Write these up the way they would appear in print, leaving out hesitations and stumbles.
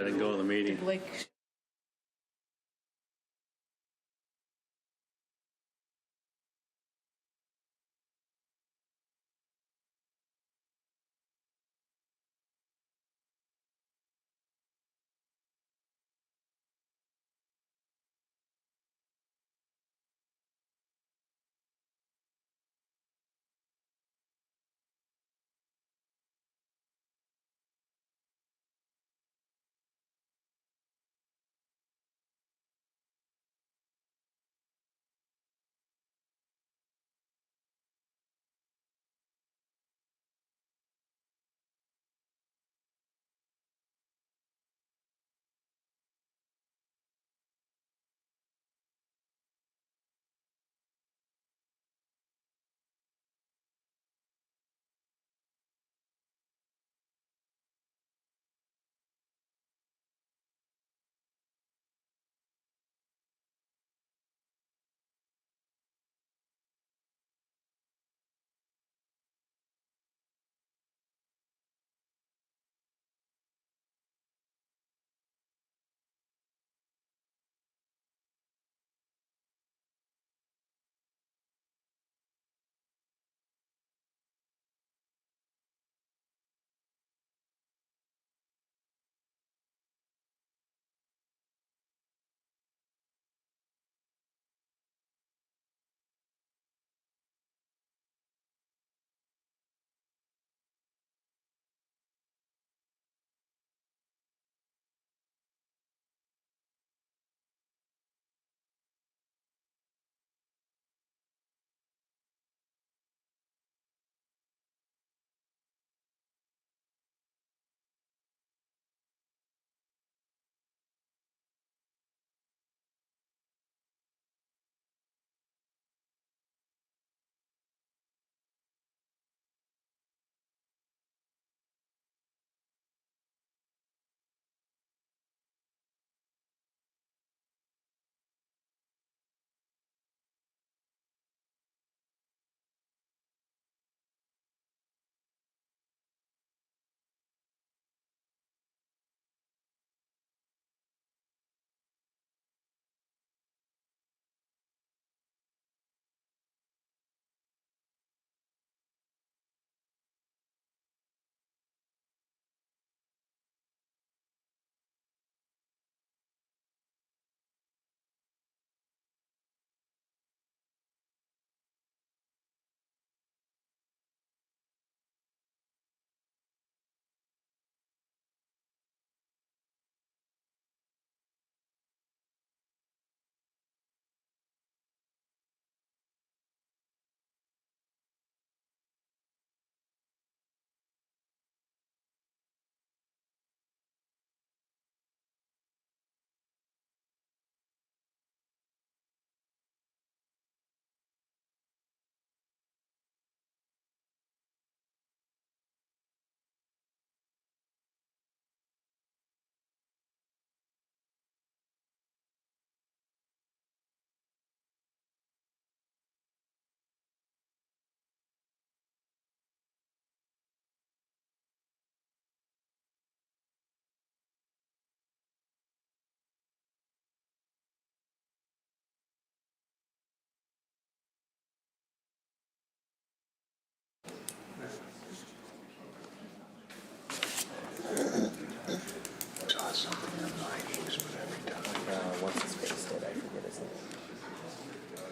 and go to the meeting. Like,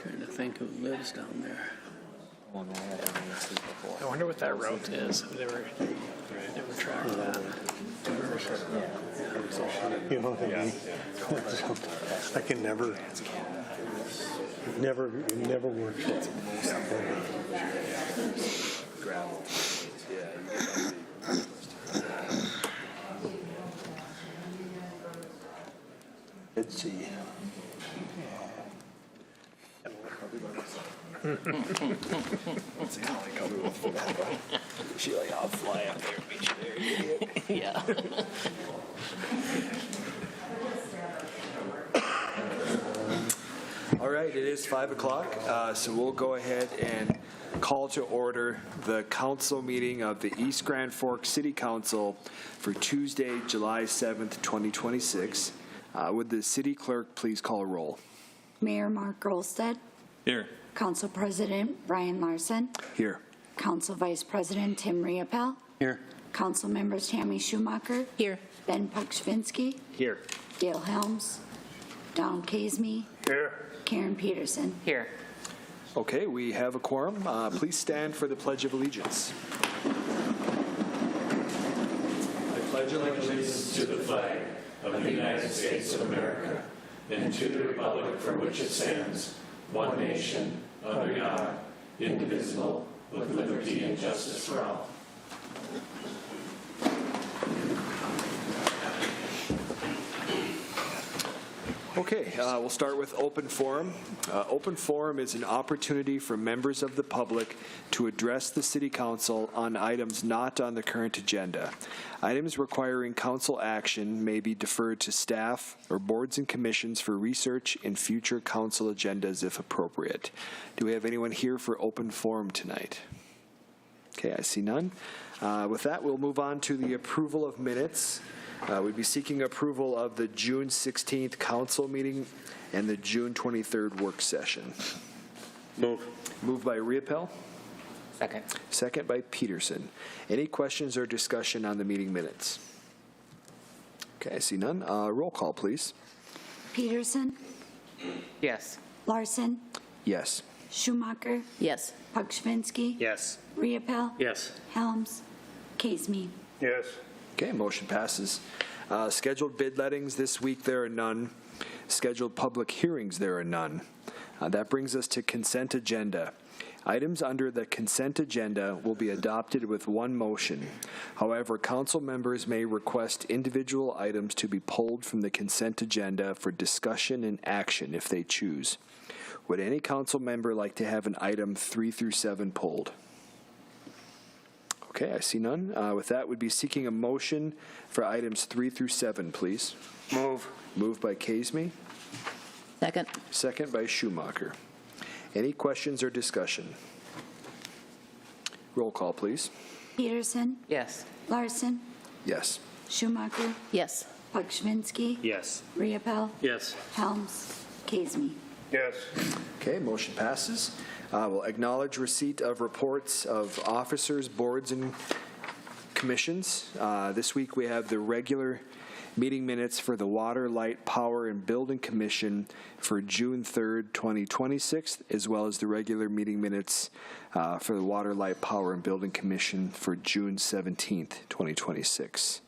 Trying to think who lives down there. I wonder what that route is. I've never tracked that. You know what I mean? I can never works. Let's see. She like, I'll fly up there and meet you there, you idiot. yeah. All right, it is 5 o'clock, so we'll go ahead and call to order the council meeting of the East Grand Forks City Council for Tuesday, July 7th, 2026. Would the city clerk please call a roll? Mayor Mark Rolstead. Here. Council President Brian Larson. Here. Council Vice President Tim Riopel. Here. Council members Tammy Schumacher. Here. Ben Puksvinsky. Here. Gail Helms. Donald Kazmi. Here. Karen Peterson. Here. Okay, we have a quorum. Please stand for the Pledge of Allegiance. I pledge allegiance to the flag of the United States of America and to the republic for which it stands, one nation, under God, indivisible, with liberty and justice for all. Okay, we'll start with open forum. Open forum is an opportunity for members of the public to address the City Council on items not on the current agenda. Items requiring council action may be deferred to staff or boards and commissions for research in future council agendas if appropriate. Do we have anyone here for open forum tonight? Okay, I see none. With that, we'll move on to the approval of minutes. We'd be seeking approval of the June 16th council meeting and the June 23rd work session. Move. Moved by Riopel. Second. Second by Peterson. Any questions or discussion on the meeting minutes? Okay, I see none. Roll call, please. Peterson. Yes. Larson. Yes. Schumacher. Yes. Puksvinsky. Yes. Riopel. Yes. Helms. Kazmi. Yes. Okay, motion passes. Scheduled bid lettings this week, there are none. Scheduled public hearings, there are none. That brings us to consent agenda. Items under the consent agenda will be adopted with one motion. However, council members may request individual items to be pulled from the consent agenda for discussion and action if they choose. Would any council member like to have an item 3 through 7 pulled? Okay, I see none. With that, we'd be seeking a motion for items 3 through 7, please. Move. Moved by Kazmi. Second. Second by Schumacher. Any questions or discussion? Roll call, please. Peterson. Yes. Larson. Yes. Schumacher. Yes. Puksvinsky. Yes. Riopel. Yes. Helms. Kazmi. Yes. Okay, motion passes. We'll acknowledge receipt of reports of officers, boards, and commissions. This week we have the regular meeting minutes for the Water, Light, Power, and Building Commission for June 3rd, 2026, as well as the regular meeting minutes for the Water, Light, Power, and Building Commission for June 17th, 2026.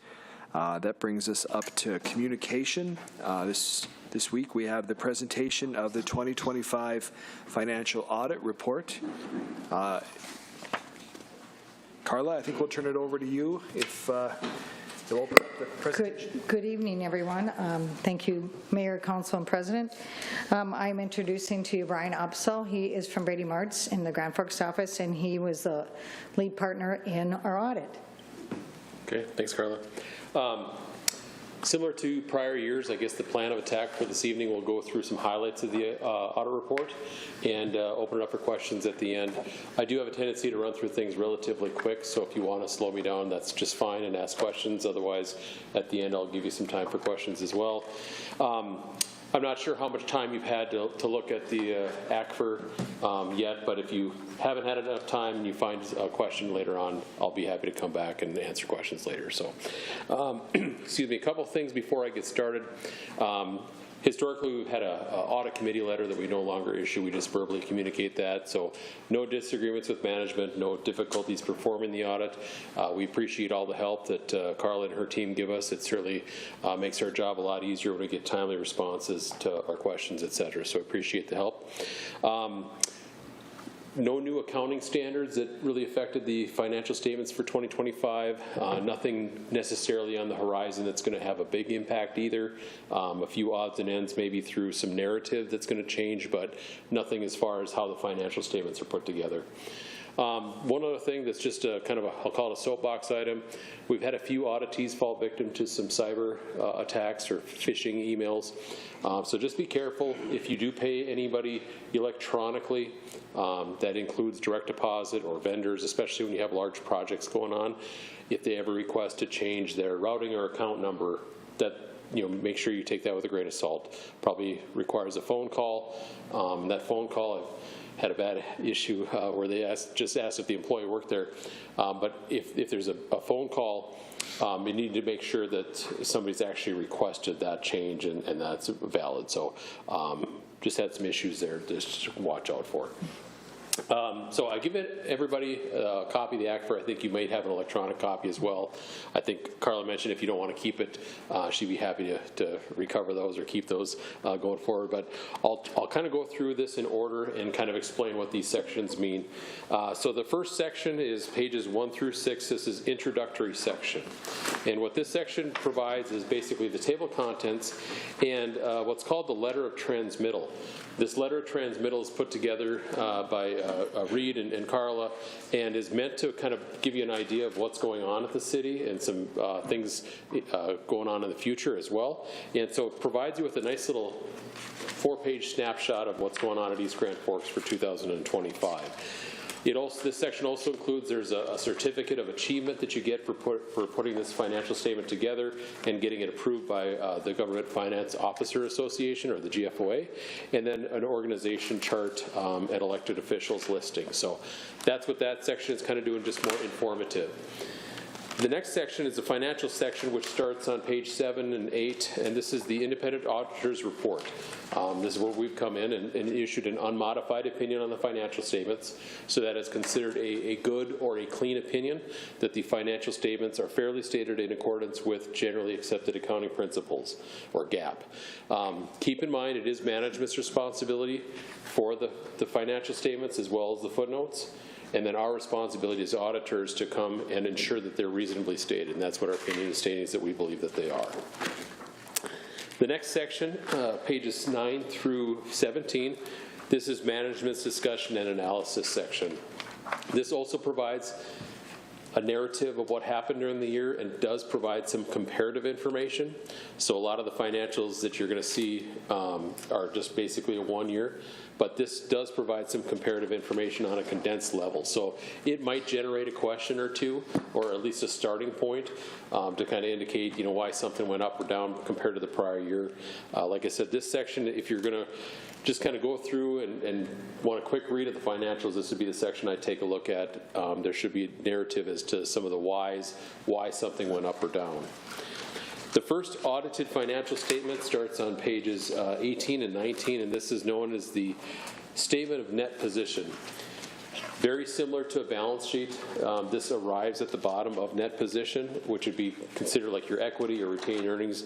That brings us up to communication. This week we have the presentation of the 2025 financial audit report. Carla, I think we'll turn it over to you if you'll open up the presentation. Good evening, everyone. Thank you, Mayor, Council, and President. I'm introducing to you Brian Upsell. He is from Brady Martz in the Grand Forks office, and he was the lead partner in our audit. Okay, thanks, Carla. Similar to prior years, I guess the plan of attack for this evening will go through some highlights of the audit report and open it up for questions at the end. I do have a tendency to run through things relatively quick, so if you want to slow me down, that's just fine and ask questions. Otherwise, at the end, I'll give you some time for questions as well. I'm not sure how much time you've had to look at the ACFR yet, but if you haven't had enough time and you find a question later on, I'll be happy to come back and answer questions later. So, excuse me, a couple things before I get started. Historically, we've had an audit committee letter that we no longer issue. We just verbally communicate that. So no disagreements with management, no difficulties performing the audit. We appreciate all the help that Carla and her team give us. It certainly makes our job a lot easier when we get timely responses to our questions, et cetera. So I appreciate the help. No new accounting standards that really affected the financial statements for 2025. Nothing necessarily on the horizon that's going to have a big impact either. A few odds and ends maybe through some narrative that's going to change, but nothing as far as how the financial statements are put together. One other thing that's just a kind of I'll call it a soapbox item. We've had a few auditees fall victim to some cyber attacks or phishing emails. So just be careful if you do pay anybody electronically. That includes direct deposit or vendors, especially when you have large projects going on. If they ever request to change their routing or account number, that make sure you take that with a grain of salt. Probably requires a phone call. That phone call, I've had a bad issue where they just asked if the employee worked there. But if there's a phone call, you need to make sure that somebody's actually requested that change and that's valid. So just had some issues there just to watch out for. So I give everybody a copy of the Act for. I think you might have an electronic copy as well. I think Carla mentioned if you don't want to keep it, she'd be happy to recover those or keep those going forward. But I'll kind of go through this in order and kind of explain what these sections mean. So the first section is pages 1 through 6. This is introductory section. And what this section provides is basically the table of contents and what's called the letter of transmittal. This letter of transmittal is put together by Reed and Carla and is meant to kind of give you an idea of what's going on at the city and some things going on in the future as well. And so it provides you with a nice little 4-page snapshot of what's going on at East Grand Forks for 2025. This section also includes there's a certificate of achievement that you get for putting this financial statement together and getting it approved by the Government Finance Officer Association, or the GFOA, and then an organization chart and elected officials listing. So that's what that section is kind of doing, just more informative. The next section is the financial section, which starts on page 7 and 8, and this is the independent auditor's report. This is where we've come in and issued an unmodified opinion on the financial statements, so that it's considered a good or a clean opinion, that the financial statements are fairly stated in accordance with generally accepted accounting principles, or GAAP. Keep in mind it is management's responsibility for the financial statements as well as the footnotes. And then our responsibility as auditors to come and ensure that they're reasonably stated. And that's what our opinion is stating, is that we believe that they are. The next section, pages 9 through 17, this is management's discussion and analysis section. This also provides a narrative of what happened during the year and does provide some comparative information. So a lot of the financials that you're going to see are just basically a 1 year. But this does provide some comparative information on a condensed level. So it might generate a question or two, or at least a starting point to kind of indicate, why something went up or down compared to the prior year. Like I said, this section, if you're going to just kind of go through and want a quick read of the financials, this would be the section I'd take a look at. There should be a narrative as to some of the whys, why something went up or down. The first audited financial statement starts on pages 18 and 19, and this is known as the Statement of Net Position. Very similar to a balance sheet, this arrives at the bottom of net position, which would be considered like your equity or retained earnings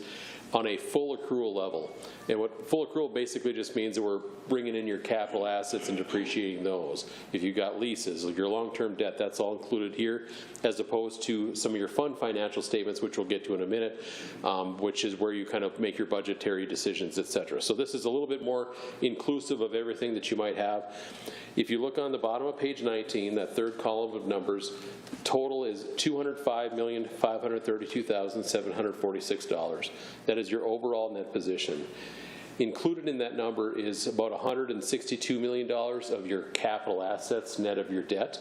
on a full accrual level. And what full accrual basically just means that we're bringing in your capital assets and depreciating those. If you've got leases, like your long-term debt, that's all included here, as opposed to some of your fund financial statements, which we'll get to in a minute, which is where you kind of make your budgetary decisions, et cetera. So this is a little bit more inclusive of everything that you might have. If you look on the bottom of page 19, that third column of numbers, total is $205,532,746. That is your overall net position. Included in that number is about $162 million of your capital assets net of your debt,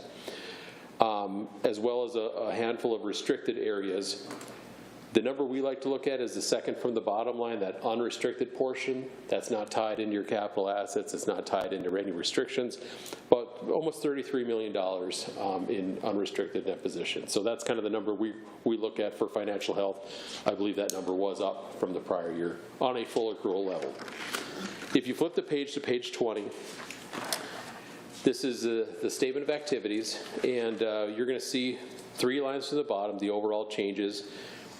as well as a handful of restricted areas. The number we like to look at is the second from the bottom line, that unrestricted portion. That's not tied into your capital assets. It's not tied into any restrictions, but almost $33 million in unrestricted net position. So that's kind of the number we look at for financial health. I believe that number was up from the prior year on a full accrual level. If you flip the page to page 20, this is the statement of activities, and you're going to see 3 lines from the bottom, the overall changes.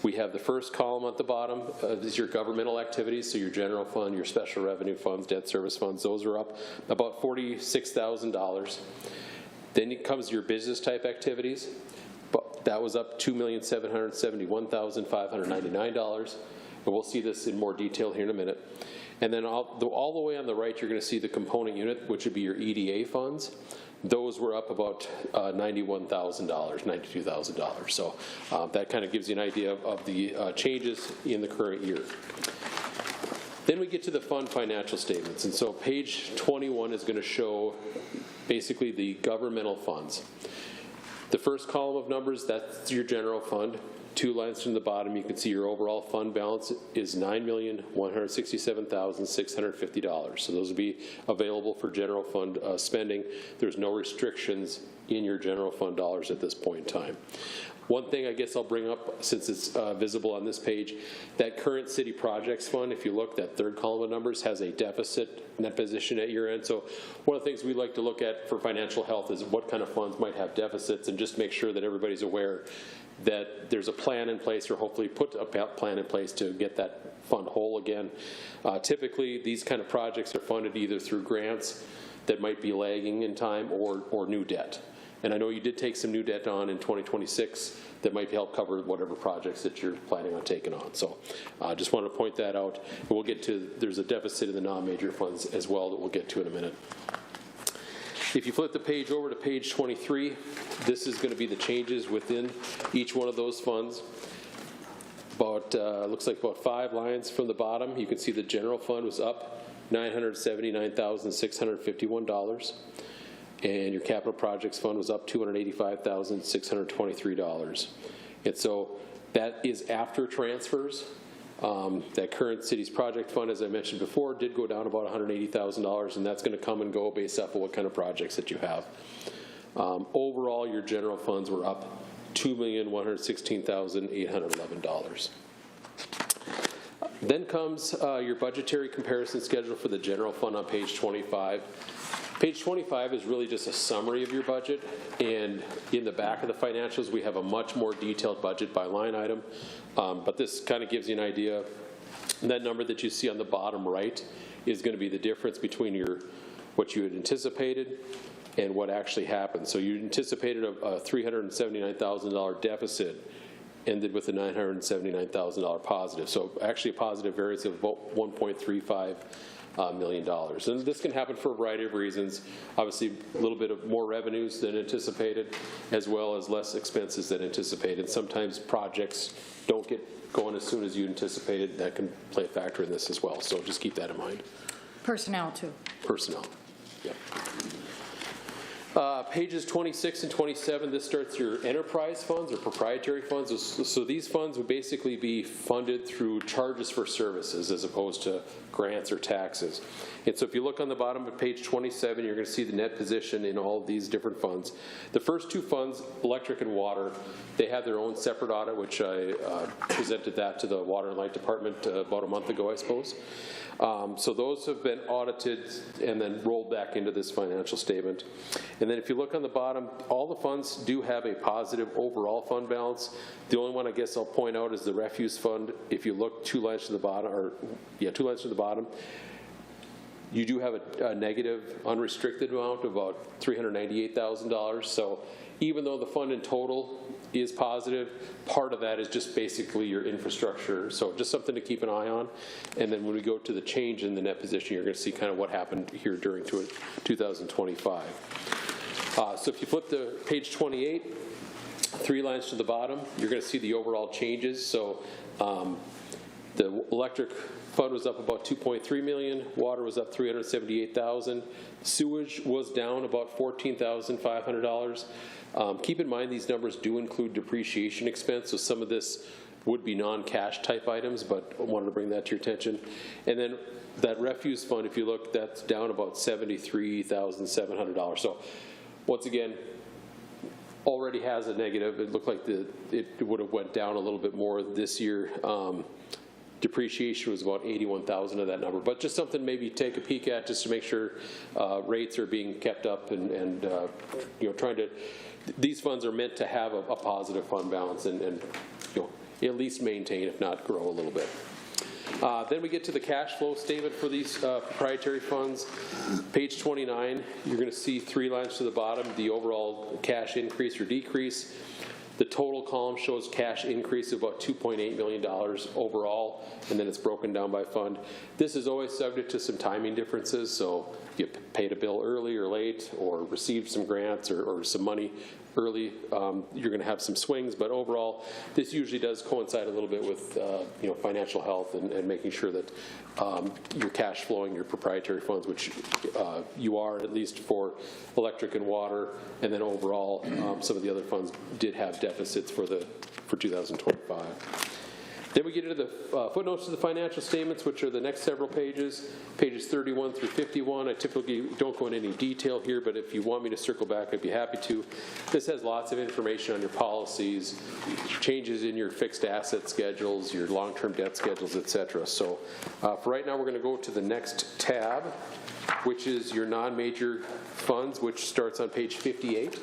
We have the first column at the bottom is your governmental activities, so your general fund, your special revenue funds, debt service funds, those are up about $46,000. Then it comes your business type activities, but that was up $2,771,599, and we'll see this in more detail here in a minute. And then all the way on the right, you're going to see the component unit, which would be your EDA funds. those were up about $91,000, $92,000. So that kind of gives you an idea of the changes in the current year. Then we get to the fund financial statements. And so page 21 is going to show basically the governmental funds. The first column of numbers, that's your general fund. 2 lines from the bottom, you can see your overall fund balance is $9,167,650. So those will be available for general fund spending. There's no restrictions in your general fund dollars at this point in time. One thing I guess I'll bring up, since it's visible on this page, that current city projects fund, if you look, that third column of numbers has a deficit net position at year end. So one of the things we like to look at for financial health is what kind of funds might have deficits, and just make sure that everybody's aware that there's a plan in place, or hopefully put a plan in place to get that fund whole again. Typically, these kind of projects are funded either through grants that might be lagging in time or new debt. And I know you did take some new debt on in 2026 that might help cover whatever projects that you're planning on taking on. So I just wanted to point that out. And we'll get to, there's a deficit in the non-major funds as well that we'll get to in a minute. If you flip the page over to page 23, this is going to be the changes within each one of those funds. About, looks like about 5 lines from the bottom, you can see the general fund was up $979,651. And your capital projects fund was up $285,623. And so that is after transfers. That current city's project fund, as I mentioned before, did go down about $180,000, and that's going to come and go based off of what kind of projects that you have. Overall, your general funds were up $2,116,811. Then comes your budgetary comparison schedule for the general fund on page 25. Page 25 is really just a summary of your budget, and in the back of the financials we have a much more detailed budget by line item, but this kind of gives you an idea. And that number that you see on the bottom right is going to be the difference between what you had anticipated and what actually happened. So you anticipated a $379,000 deficit, ended with a $979,000 positive. So actually a positive variance of about $1.35 million. And this can happen for a variety of reasons. Obviously, a little bit of more revenues than anticipated, as well as less expenses than anticipated. Sometimes projects don't get going as soon as you anticipated. That can play a factor in this as well. So just keep that in mind. Personnel, too. Personnel, yeah. Pages 26 and 27, this starts your enterprise funds or proprietary funds. So these funds would basically be funded through charges for services as opposed to grants or taxes. And so if you look on the bottom of page 27, you're going to see the net position in all of these different funds. The first 2 funds, electric and water, they have their own separate audit, which I presented that to the Water and Light Department about a month ago, I suppose. So those have been audited and then rolled back into this financial statement. And then if you look on the bottom, all the funds do have a positive overall fund balance. The only one I guess I'll point out is the refuse fund. If you look 2 lines to the bottom, 2 lines to the bottom, you do have a negative unrestricted amount of about $398,000. So even though the fund in total is positive, part of that is just basically your infrastructure. So just something to keep an eye on. And then when we go to the change in the net position, you're going to see kind of what happened here during 2025. So if you flip to page 28, 3 lines to the bottom, you're going to see the overall changes. So the electric fund was up about $2.3 million, water was up $378,000, sewage was down about $14,500. Keep in mind these numbers do include depreciation expense, so some of this would be non-cash type items, but I wanted to bring that to your attention. And then that refuse fund, if you look, that's down about $73,700. So once again, already has a negative. It looked like it would have went down a little bit more this year. Depreciation was about $81,000 of that number, but just something maybe take a peek at just to make sure rates are being kept up and trying to. These funds are meant to have a positive fund balance and at least maintain, if not grow a little bit. Then we get to the cash flow statement for these proprietary funds. Page 29, you're going to see 3 lines to the bottom, the overall cash increase or decrease. The total column shows cash increase of about $2.8 million overall, and then it's broken down by fund. This is always subject to some timing differences, so you paid a bill early or late, or received some grants or some money early, you're going to have some swings, but overall, this usually does coincide a little bit with financial health and making sure that you're cash flowing your proprietary funds, which you are, at least for electric and water, and then overall, some of the other funds did have deficits for 2025. Then we get into the footnotes to the financial statements, which are the next several pages, pages 31 through 51. I typically don't go into any detail here, but if you want me to circle back, I'd be happy to. This has lots of information on your policies, changes in your fixed asset schedules, your long-term debt schedules, et cetera. So for right now, we're going to go to the next tab, which is your non-major funds, which starts on page 58.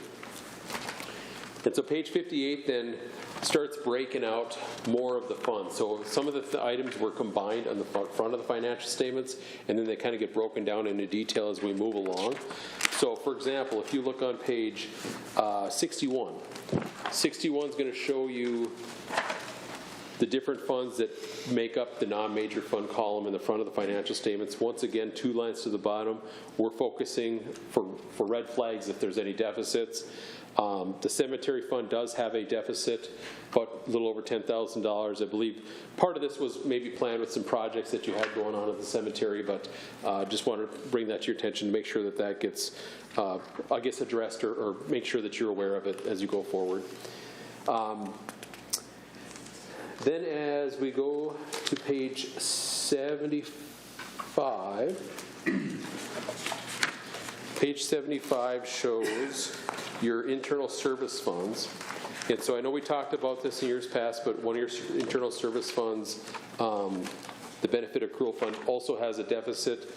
And so page 58 then starts breaking out more of the funds. So some of the items were combined on the front of the financial statements, and then they kind of get broken down into detail as we move along. So for example, if you look on page 61, 61 is going to show you the different funds that make up the non-major fund column in the front of the financial statements. Once again, 2 lines to the bottom, we're focusing for red flags if there's any deficits. The cemetery fund does have a deficit, but a little over $10,000. I believe part of this was maybe planned with some projects that you had going on at the cemetery, but just want to bring that to your attention to make sure that that gets, I guess, addressed or make sure that you're aware of it as you go forward. Then as we go to page 75, page 75 shows your internal service funds. And so I know we talked about this in years past, but one of your internal service funds, the benefit accrual fund, also has a deficit,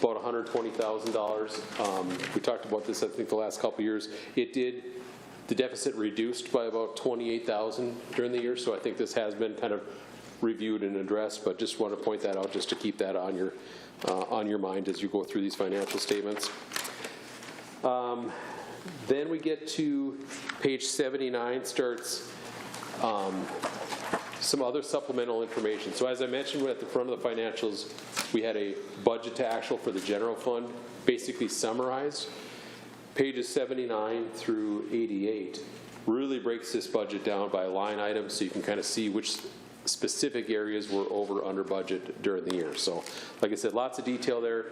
about $120,000. We talked about this, I think, the last couple of years. The deficit reduced by about $28,000 during the year, so I think this has been kind of reviewed and addressed, but just want to point that out just to keep that on your mind as you go through these financial statements. Then we get to page 79, starts some other supplemental information. So as I mentioned at the front of the financials, we had a budget to actual for the general fund, basically summarized. Pages 79 through 88 really breaks this budget down by line items, so you can kind of see which specific areas were over under budget during the year. So like I said, lots of detail there.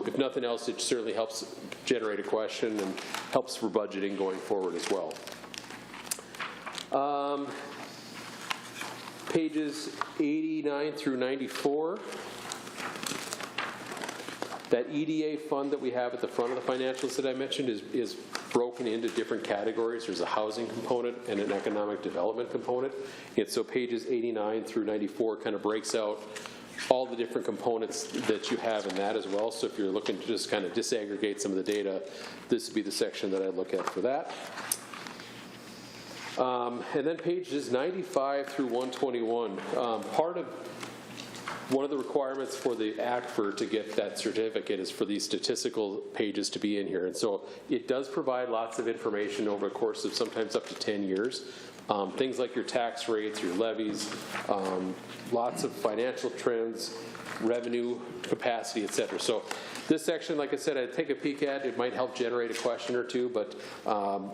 If nothing else, it certainly helps generate a question and helps for budgeting going forward as well. Pages 89 through 94. That EDA fund that we have at the front of the financials that I mentioned is broken into different categories. There's a housing component and an economic development component. And so pages 89 through 94 kind of breaks out all the different components that you have in that as well. So if you're looking to just kind of disaggregate some of the data, this would be the section that I'd look at for that. And then pages 95 through 121. One of the requirements for the ACFR to get that certificate is for these statistical pages to be in here. And so it does provide lots of information over a course of sometimes up to 10 years. Things like your tax rates, your levies, lots of financial trends, revenue, capacity, et cetera. So this section, like I said, I'd take a peek at. It might help generate a question or two, but I'm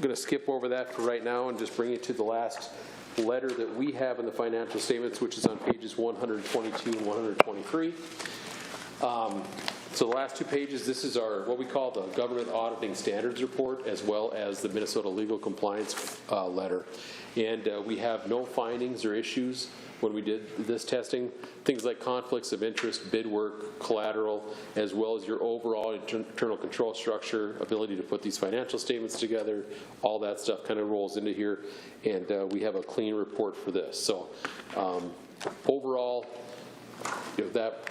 going to skip over that for right now and just bring you to the last letter that we have in the financial statements, which is on pages 122 and 123. So the last 2 pages, this is our what we call the Government Auditing Standards Report, as well as the Minnesota Legal Compliance letter. And we have no findings or issues when we did this testing. Things like conflicts of interest, bid work, collateral, as well as your overall internal control structure, ability to put these financial statements together, all that stuff kind of rolls into here. And we have a clean report for this. So overall, that,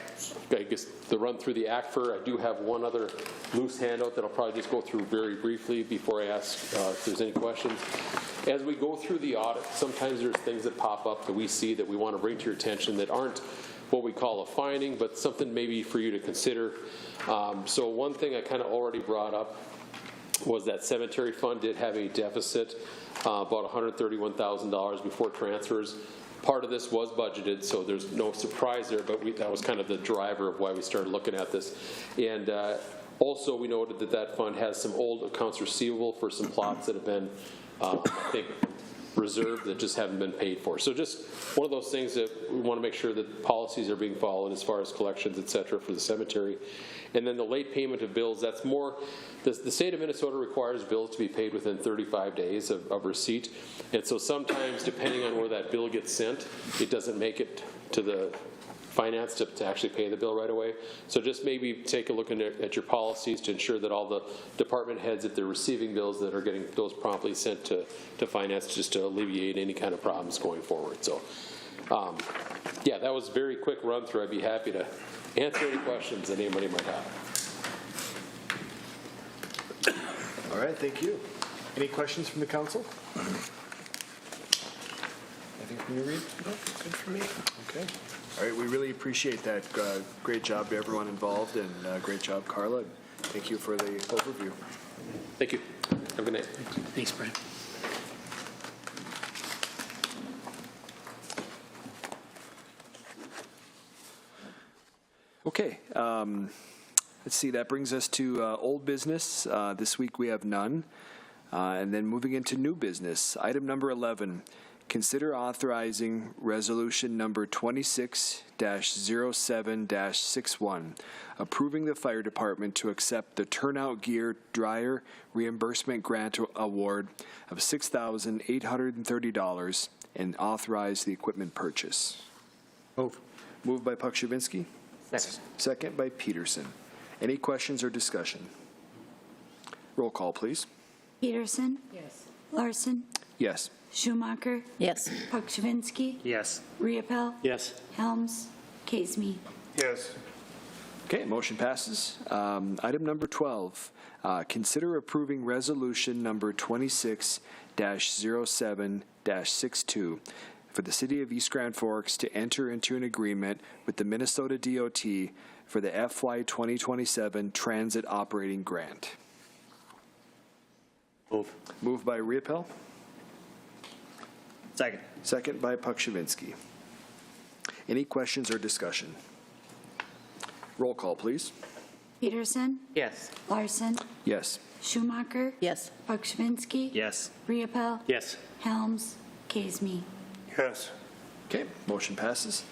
I guess, the run through the ACFR. I do have one other loose handout that I'll probably just go through very briefly before I ask if there's any questions. As we go through the audit, sometimes there's things that pop up that we see that we want to bring to your attention that aren't what we call a finding, but something maybe for you to consider. So one thing I kind of already brought up was that cemetery fund did have a deficit. about $131,000 before transfers. Part of this was budgeted, so there's no surprise there, but that was kind of the driver of why we started looking at this. And also, we noted that fund has some old accounts receivable for some plots that have been, I think, reserved that just haven't been paid for. So just one of those things that we want to make sure that policies are being followed as far as collections, et cetera, for the cemetery. And then the late payment of bills, that's more, the state of Minnesota requires bills to be paid within 35 days of receipt. And so sometimes, depending on where that bill gets sent, it doesn't make it to the finance to actually pay the bill right away. So just maybe take a look at your policies to ensure that all the department heads, if they're receiving bills, that are getting those promptly sent to finance, just to alleviate any kind of problems going forward. So yeah, that was a very quick run through. I'd be happy to answer any questions that anybody might have. All right, thank you. Any questions from the council? Anything from you, Reed? No, good for me. Okay. All right, we really appreciate that. Great job to everyone involved, and great job, Carla. Thank you for the overview. Thank you. Have a good night. Thanks, Brian. Okay, let's see, that brings us to old business. This week we have none. And then moving into new business, item number 11, consider authorizing resolution number 26-07-61, approving the fire department to accept the turnout gear dryer reimbursement grant award of $6,830 and authorize the equipment purchase. Move. Moved by Pukshavinsky. Second by Peterson. Any questions or discussion? Roll call, please. Peterson? Yes. Larson? Yes. Schumacher? Yes. Pukshavinsky? Yes. Riepel? Yes. Helms? Kasmi? Yes. Okay, motion passes. Item number 12, consider approving resolution number 26-07-62 for the City of East Grand Forks to enter into an agreement with the Minnesota DOT for the FY 2027 Transit Operating Grant. Move. Moved by Riepel, Second. second by Pukshavinsky. Any questions or discussion? Roll call, please. Peterson? Yes. Larson? Yes. Schumacher? Yes. Pukshavinsky? Yes. Riepel? Yes. Helms? Kasmi? Yes. Okay, motion passes.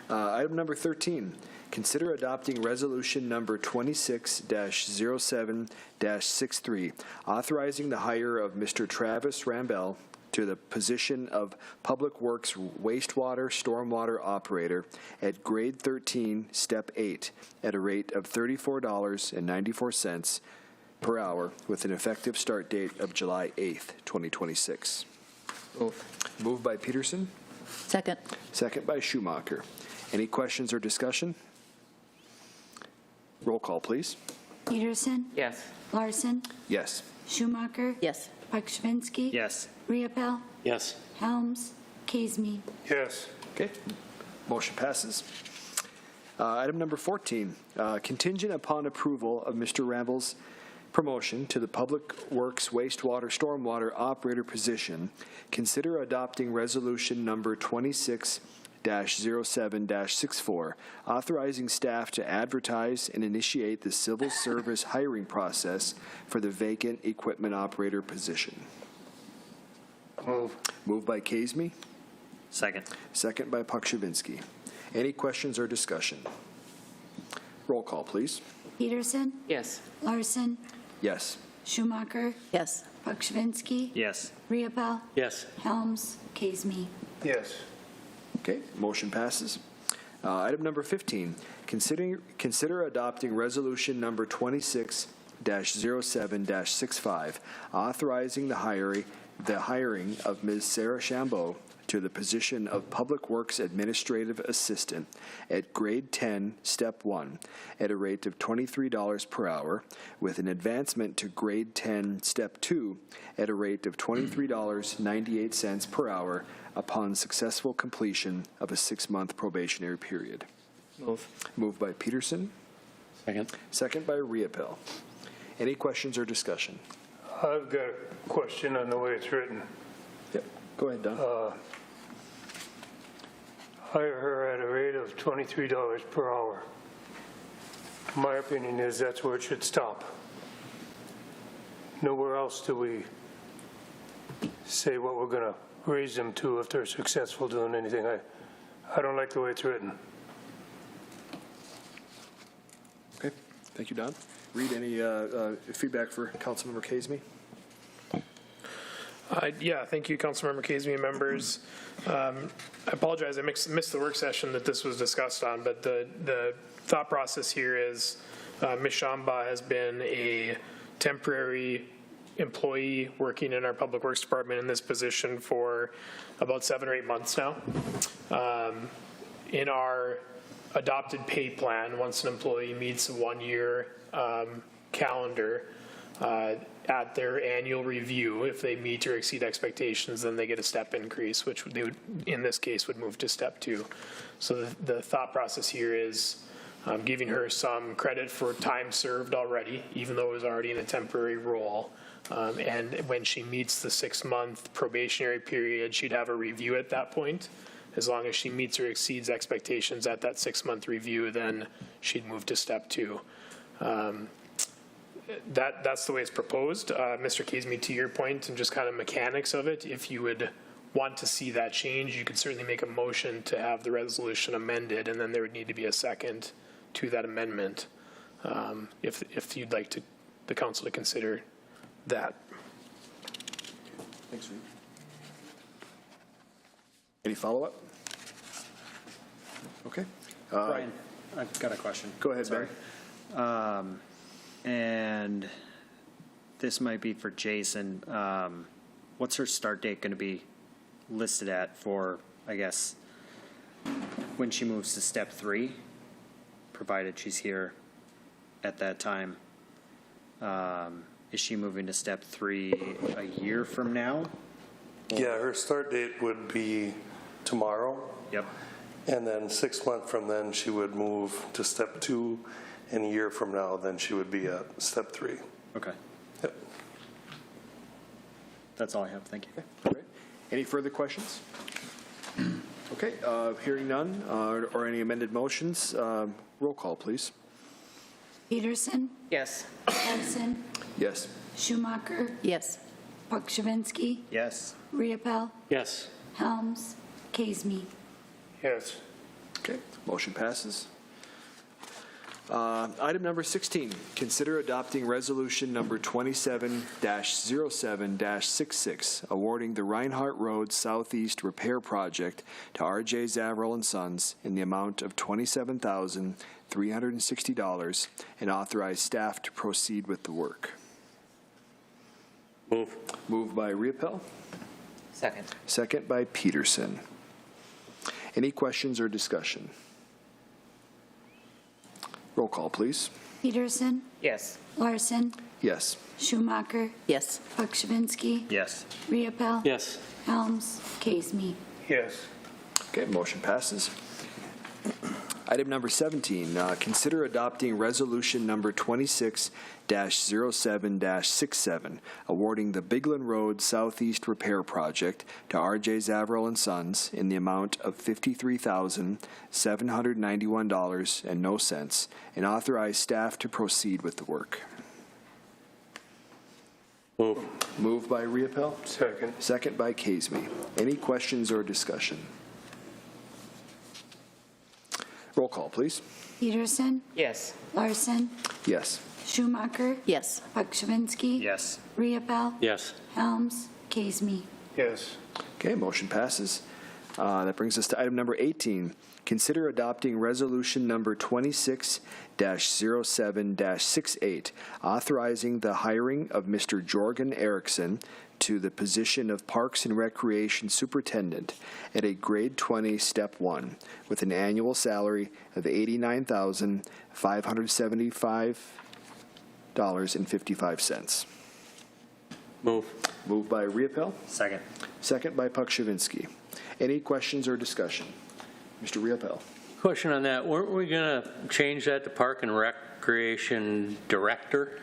Item number 13, consider adopting resolution number 26-07-63, authorizing the hire of Mr. Travis Rambel to the position of Public Works Wastewater Stormwater Operator at Grade 13, Step 8, at a rate of $34.94 per hour with an effective start date of July 8th, 2026. Move. Moved by Peterson. Second. Second by Schumacher. Any questions or discussion? Roll call, please. Peterson? Yes. Larson? Yes. Schumacher? Yes. Pukshavinsky? Yes. Riepel? Yes. Helms? Kasmi? Yes. Okay. Motion passes. Item number 14, contingent upon approval of Mr. Ramble's promotion to the Public Works Wastewater Stormwater Operator position, consider adopting resolution number 26-07-64, authorizing staff to advertise and initiate the civil service hiring process for the vacant equipment operator position. Move. Moved by Kasmi, Second. second by Pukshavinsky. Any questions or discussion? Roll call, please. Peterson? Yes. Larson? Yes. Schumacher? Yes. Pukshavinsky? Yes. Riepel? Yes. Helms? Kasmi? Yes. Okay, motion passes. Item number 15, consider adopting resolution number 26-07-65, authorizing the hiring of Ms. Sarah Chambeau to the position of Public Works Administrative Assistant at Grade 10, Step 1, at a rate of $23 per hour, with an advancement to Grade 10, Step 2, at a rate of $23.98 per hour upon successful completion of a 6-month probationary period. Move. Moved by Peterson, Second. second by Riepel. Any questions or discussion? I've got a question on the way it's written. Go ahead, Don. hire her at a rate of $23 per hour. My opinion is that's where it should stop. Nowhere else do we say what we're going to raise them to if they're successful doing anything. I don't like the way it's written. Okay, thank you, Don. Reid, any feedback for Councilmember Casey? Yeah, thank you, Councilmember Casey and members. I apologize, I missed the work session that this was discussed on, but the thought process here is Ms. Shamba has been a temporary employee working in our Public Works Department in this position for about 7 or 8 months now. In our adopted pay plan, once an employee meets a 1-year calendar, at their annual review, if they meet or exceed expectations, then they get a step increase, which they would, in this case, would move to step 2. So the thought process here is giving her some credit for time served already, even though it was already in a temporary role. And when she meets the 6-month probationary period, she'd have a review at that point. As long as she meets or exceeds expectations at that 6-month review, then she'd move to step 2. That's the way it's proposed. Mr. Casey, to your point and just kind of mechanics of it, if you would want to see that change, you could certainly make a motion to have the resolution amended, and then there would need to be a second to that amendment if you'd like the council to consider that. Thanks, Reid. Any follow-up? Okay. Brian, I've got a question. Go ahead, Sorry. Barry. And this might be for Jason. What's her start date going to be listed at for, I guess, when she moves to step 3, provided she's here at that time? Is she moving to step 3 a year from now? Yeah, her start date would be tomorrow. Yep. And then 6 months from then, she would move to step 2. And a year from now, then she would be at step 3. Okay. Yep. That's all I have. Thank you. Great. Any further questions? Okay, hearing none or any amended motions, roll call, please. Peterson, Yes. Larson, Yes. Schumacher, Yes. Pakshavinsky, Yes. Riepel, Yes. Helms, Casey. Yes. Okay, motion passes. Item number 16, consider adopting resolution number 27-07-66, awarding the Reinhardt Road Southeast Repair Project to R.J. Zavrel and Sons in the amount of $27,360 and authorize staff to proceed with the work. Move. Moved by Riepel. Second. Second by Peterson. Any questions or discussion? Roll call, please. Peterson, Yes. Larson, Yes. Schumacher, Yes. Pakshavinsky, Yes. Riepel, Yes. Helms, Casey. Yes. Okay, motion passes. Item number 17, consider adopting resolution number 26-07-67, awarding the Bigland Road Southeast Repair Project to R.J. Zavrel and Sons in the amount of $53,791.00 and authorize staff to proceed with the work. Move. Moved by Riepel. Second. Second by Casey. Any questions or discussion? Roll call, please. Peterson, Yes. Larson, Yes. Schumacher, Yes. Pakshavinsky, Yes. Riepel, Yes. Helms, Casey. Yes. Okay, motion passes. That brings us to item number 18. Consider adopting resolution number 26-07-68, authorizing the hiring of Mr. Jorgen Erickson to the position of Parks and Recreation Superintendent at a grade 20, step 1, with an annual salary of $89,575.55. Move. Moved by Riepel. Second. Second by Pakshavinsky. Any questions or discussion? Mr. Riepel. Question on that. Weren't we going to change that to Park and Recreation Director?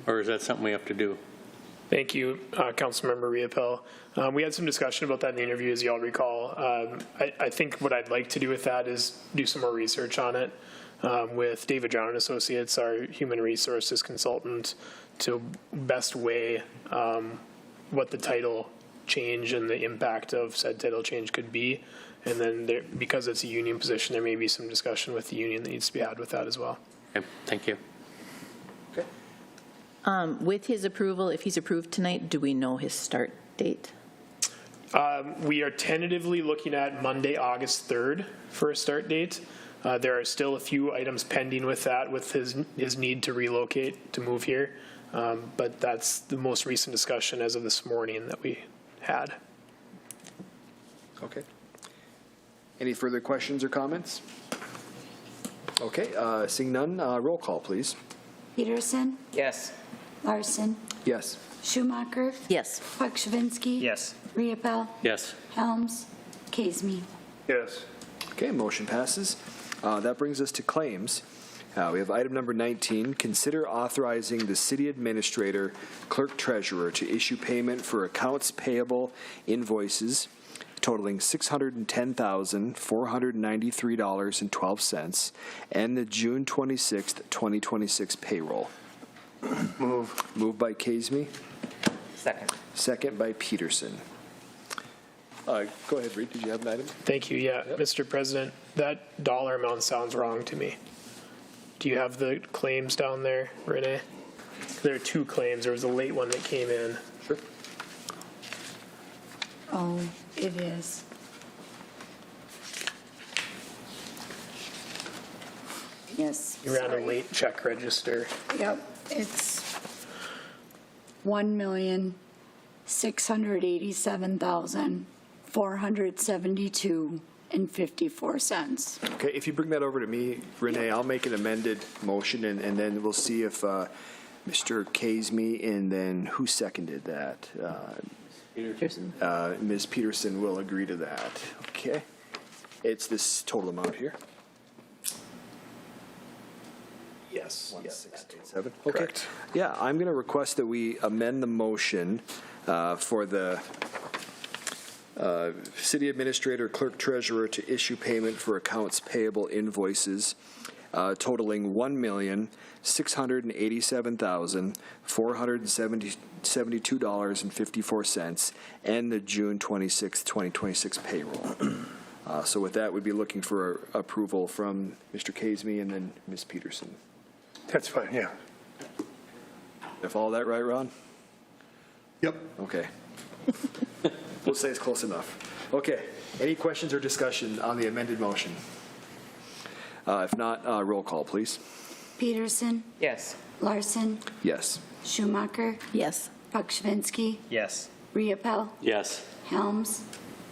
Or is that something we have to do? Thank you, Councilmember Riopel. We had some discussion about that in the interview, as you all recall. I think what I'd like to do with that is do some more research on it with David Brown and Associates, our human resources consultant, to best weigh what the title change and the impact of said title change could be. And then because it's a union position, there may be some discussion with the union that needs to be had with that as well. Okay, thank you. With his approval, if he's approved tonight, do we know his start date? We are tentatively looking at Monday, August 3rd for a start date. There are still a few items pending with that, with his need to relocate, to move here. But that's the most recent discussion as of this morning that we had. Okay. Any further questions or comments? Okay, seeing none, roll call, please. Peterson, Yes. Larson, Yes. Schumacher, Yes. Pakshavinsky. Yes. Riopel, Yes. Helms, Kazmi. Yes. Okay, motion passes. That brings us to claims. We have item number 19, consider authorizing the city administrator, clerk treasurer to issue payment for accounts payable invoices totaling $610,493.12 and the June 26th, 2026 payroll. Moved by Kazmi. Second. Second by Peterson. Go ahead, Reed. Did you have an item? Thank you. Yeah, Mr. President, that dollar amount sounds wrong to me. Do you have the claims down there, Renee? There are two claims. There was a late one that came in. Sure. Oh, it is. Yes. You ran a sorry. late check register. Yep, it's $1,687,472.54. Okay, if you bring that over to me, Renee, I'll make an amended motion, and then we'll see if Mr. Kazmi, and then who seconded that? Peterson. Ms. Peterson will agree to that. Okay. It's this total amount here. Yes. 1687. Okay. Correct. Yeah, I'm going to request that we amend the motion for the city administrator, clerk treasurer to issue payment for accounts payable invoices totaling $1,687,472.54 and the June 26th, 2026 payroll. So with that, we'd be looking for approval from Mr. Kazmi and then Ms. Peterson. That's fine, yeah. If all that right, Ron? Yep. Okay. We'll say it's close enough. Okay. Any questions or discussion on the amended motion? If not, roll call, please. Peterson, Yes. Larson, Yes. Schumacher, Yes. Pakshavinsky, Yes. Riopel, Yes. Helms,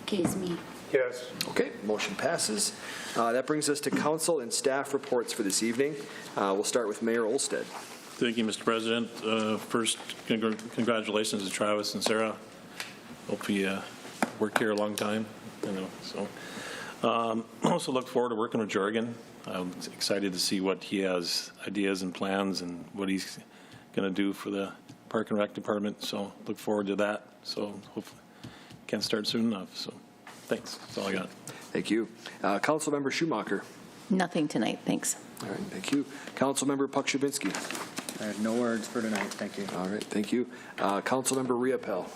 Kazmi. Yes. Okay, motion passes. That brings us to council and staff reports for this evening. We'll start with Mayor Olsted. Thank you, Mr. President. First, congratulations to Travis and Sarah. Hope you worked here a long time. So, also look forward to working with Jorgen. I'm excited to see what he has ideas and plans and what he's going to do for the Park and Rec Department. So look forward to that. So hopefully can start soon enough. So thanks. That's all I got. Thank you. Councilmember Schumacher. Nothing tonight, thanks. All right, thank you. Councilmember Pakshavinsky. I have no words for tonight. Thank you. All right, thank you. Councilmember Riopel.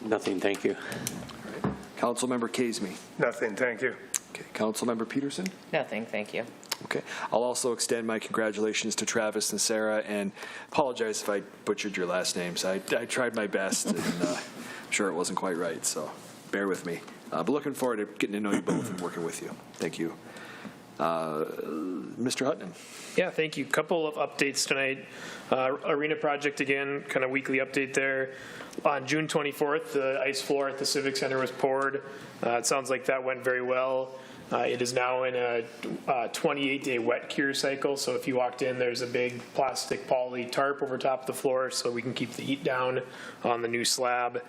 Nothing, thank you. All right. Councilmember Kazmi. Nothing, thank you. Okay. Councilmember Peterson. Nothing, thank you. Okay. I'll also extend my congratulations to Travis and Sarah, and apologize if I butchered your last names. I tried my best, and I'm sure it wasn't quite right, so bear with me. But looking forward to getting to know you both and working with you. Thank you. Mr. Hutton. Yeah, thank you. Couple of updates tonight. Arena project again, kind of weekly update there. On June 24th, the ice floor at the Civic Center was poured. It sounds like that went very well. It is now in a 28-day wet cure cycle, so if you walked in, there's a big plastic poly tarp over top of the floor so we can keep the heat down on the new slab.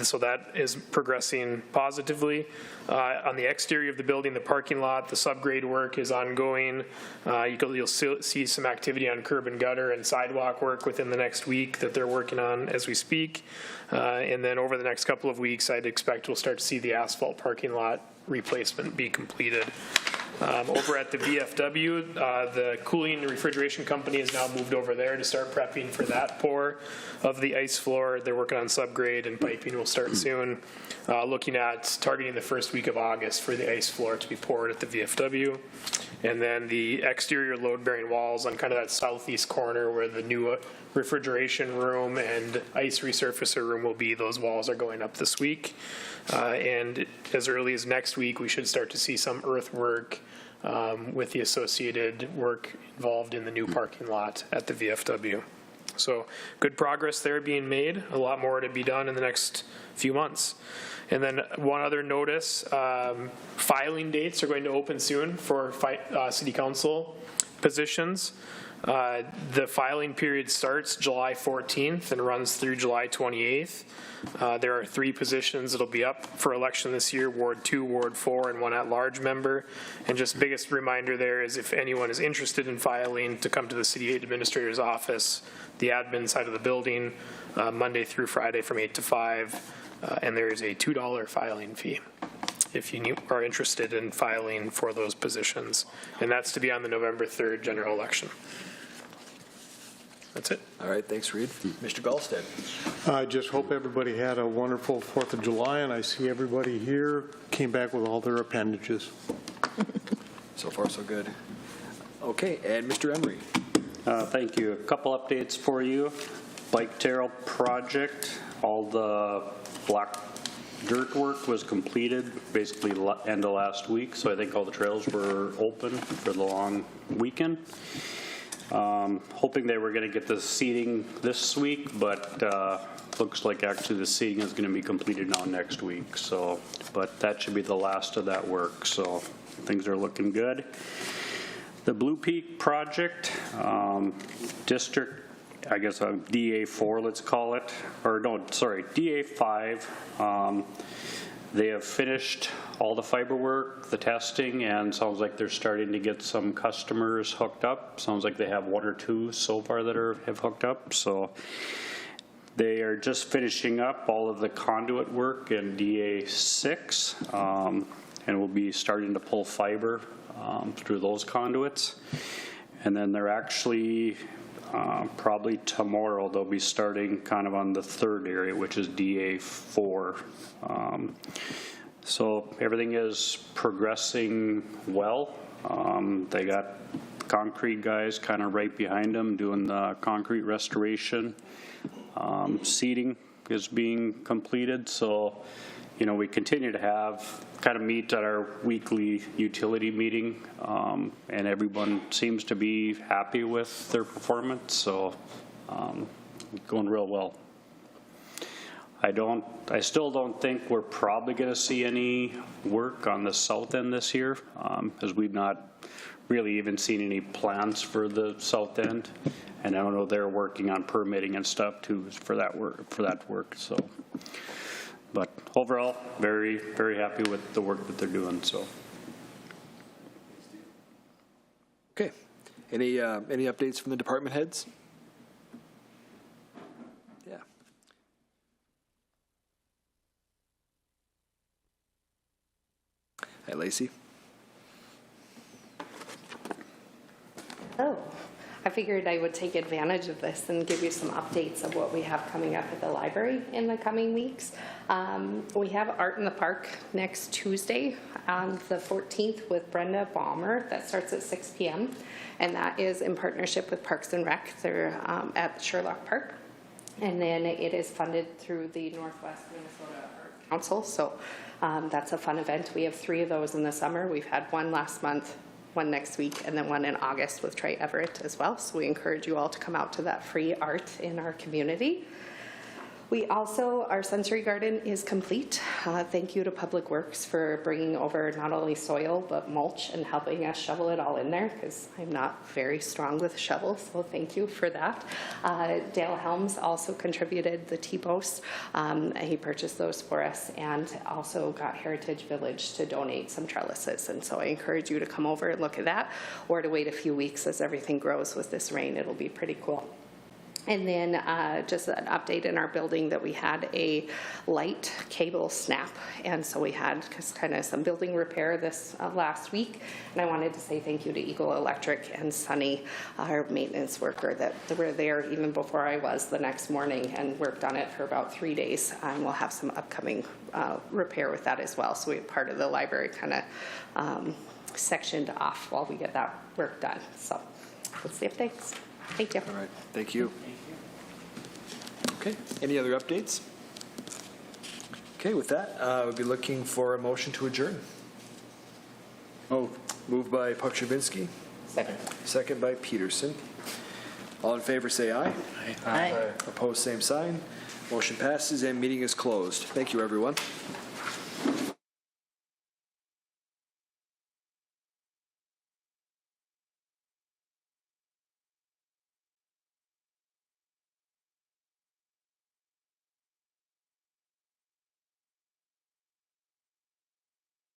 So that is progressing positively. On the exterior of the building, the parking lot, the subgrade work is ongoing. You'll see some activity on curb and gutter and sidewalk work within the next week that they're working on as we speak. And then over the next couple of weeks, I'd expect we'll start to see the asphalt parking lot replacement be completed. Over at the VFW, the cooling and refrigeration company has now moved over there to start prepping for that pour of the ice floor. They're working on subgrade and piping will start soon. Looking at targeting the first week of August for the ice floor to be poured at the VFW. And then the exterior load-bearing walls on kind of that southeast corner where the new refrigeration room and ice resurfacer room will be, those walls are going up this week. And as early as next week, we should start to see some earthwork with the associated work involved in the new parking lot at the VFW. So good progress there being made, a lot more to be done in the next few months. And then one other notice, filing dates are going to open soon for city council positions. The filing period starts July 14th and runs through July 28th. There are 3 positions that'll be up for election this year, Ward 2, Ward 4, and 1 at-large member. And just biggest reminder there is if anyone is interested in filing, to come to the city administrator's office, the admin side of the building, Monday through Friday from 8 to 5. And there is a $2 filing fee if you are interested in filing for those positions. And that's to be on the November 3rd general election. That's it. All right, thanks, Reed. Mr. Gallstead. I just hope everybody had a wonderful 4th of July, and I see everybody here came back with all their appendages. So far, so good. Okay, and Mr. Emery. Thank you. A couple updates for you. Bike trail project, all the black dirt work was completed basically end of last week, so I think all the trails were open for the long weekend. Hoping they were going to get the seeding this week, but looks like actually the seeding is going to be completed now next week. So, but that should be the last of that work. So things are looking good. The Blue Peak project, district, I guess DA4, let's call it, or no, sorry, DA5. They have finished all the fiber work, the testing, and sounds like they're starting to get some customers hooked up. Sounds like they have 1 or 2 so far that have hooked up. So they are just finishing up all of the conduit work in DA6, and will be starting to pull fiber through those conduits. And then they're actually probably tomorrow they'll be starting kind of on the 3rd area, which is DA4. So everything is progressing well. They got concrete guys kind of right behind them doing the concrete restoration. Seeding is being completed. So, you know, we continue to have kind of meet at our weekly utility meeting, and everyone seems to be happy with their performance. So going real well. I still don't think we're probably going to see any work on the south end this year, as we've not really even seen any plans for the south end, and I don't know they're working on permitting and stuff too for that work. So, but overall, very, very happy with the work that they're doing. So. Okay. Any updates from the department heads? Yeah. Hi, Lacey. Oh, I figured I would take advantage of this and give you some updates of what we have coming up at the library in the coming weeks. We have Art in the Park next Tuesday on the 14th with Brenda Balmer. That starts at 6 p.m. and that is in partnership with Parks and Rec. They're at Sherlock Park. And then it is funded through the Northwest Minnesota Art Council. So that's a fun event. We have 3 of those in the summer. We've had one last month, one next week, and then one in August with Trey Everett as well. So we encourage you all to come out to that free art in our community. We also, our sensory garden is complete. Thank you to Public Works for bringing over not only soil but mulch and helping us shovel it all in there, because I'm not very strong with shovels, so thank you for that. Dale Helms also contributed the T-posts. He purchased those for us, and also got Heritage Village to donate some trellises, and so I encourage you to come over and look at that, or to wait a few weeks as everything grows with this rain. It'll be pretty cool. And then just an update in our building that we had a light cable snap, and so we had kind of some building repair this last week, and I wanted to say thank you to Eagle Electric and Sunny, our maintenance worker, that were there even before I was the next morning and worked on it for about 3 days. We'll have some upcoming repair with that as well, so we have part of the library kind of sectioned off while we get that work done. So let's see if thanks. Thank you. All right, thank you. Okay, any other updates? Okay, with that, we'll be looking for a motion to adjourn. Moved by Pukshavinsky. Second. Second by Peterson. All in favor, say aye. Aye. Opposed, same sign. Motion passes and meeting is closed. Thank you, everyone.